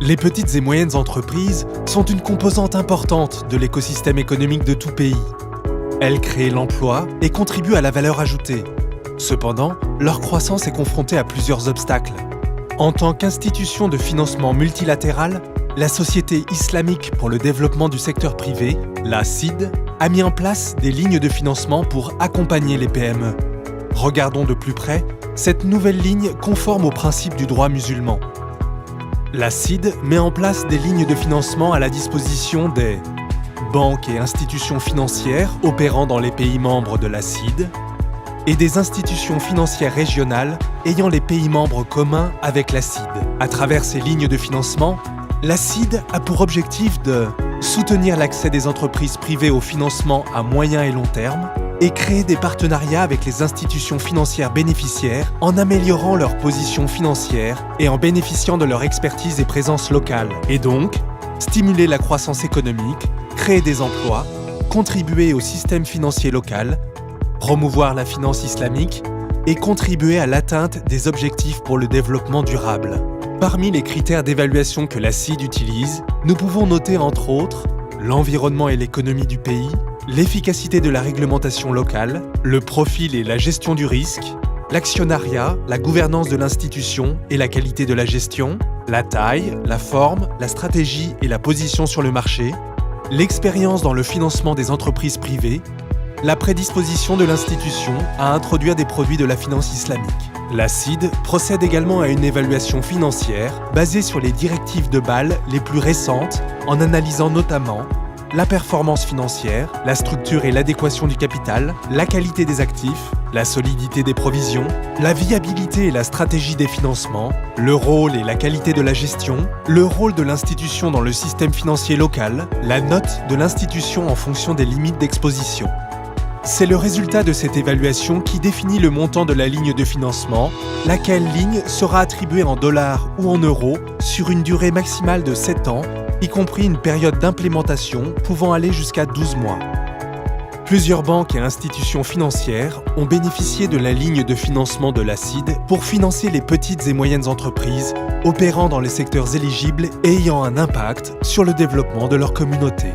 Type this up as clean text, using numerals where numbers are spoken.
Les petites et moyennes entreprises sont une composante importante de l'écosystème économique de tout pays. Elles créent l'emploi et contribuent à la valeur ajoutée. Cependant, leur croissance est confrontée à plusieurs obstacles. En tant qu'institution de financement multilatérale, la Société islamique pour le développement du secteur privé, la CID, a mis en place des lignes de financement pour accompagner les PME. Regardons de plus près cette nouvelle ligne conforme aux principes du droit musulman. La CID met en place des lignes de financement à la disposition des banques et institutions financières opérant dans les pays membres de la CID et des institutions financières régionales ayant les pays membres communs avec la CID. À travers ces lignes de financement, la CID a pour objectif de soutenir l'accès des entreprises privées au financement à moyen et long terme et créer des partenariats avec les institutions financières bénéficiaires en améliorant leur position financière et en bénéficiant de leur expertise et présence locale. Et donc, stimuler la croissance économique, créer des emplois, contribuer au système financier local, promouvoir la finance islamique et contribuer à l'atteinte des objectifs pour le développement durable. Parmi les critères d'évaluation que la CID utilise, nous pouvons noter entre autres l'environnement et l'économie du pays, l'efficacité de la réglementation locale, le profil et la gestion du risque, l'actionnariat, la gouvernance de l'institution et la qualité de la gestion, la taille, la forme, la stratégie et la position sur le marché, l'expérience dans le financement des entreprises privées, la prédisposition de l'institution à introduire des produits de la finance islamique. La CID procède également à une évaluation financière basée sur les directives de Bâle les plus récentes en analysant notamment la performance financière, la structure et l'adéquation du capital, la qualité des actifs, la solidité des provisions, la viabilité et la stratégie des financements, le rôle et la qualité de la gestion, le rôle de l'institution dans le système financier local, la note de l'institution en fonction des limites d'exposition. C'est le résultat de cette évaluation qui définit le montant de la ligne de financement, laquelle ligne sera attribuée en dollars ou en euros sur une durée maximale de 7 ans, y compris une période d'implémentation pouvant aller jusqu'à 12 mois. Plusieurs banques et institutions financières ont bénéficié de la ligne de financement de la CID pour financer les petites et moyennes entreprises opérant dans les secteurs éligibles et ayant un impact sur le développement de leur communauté.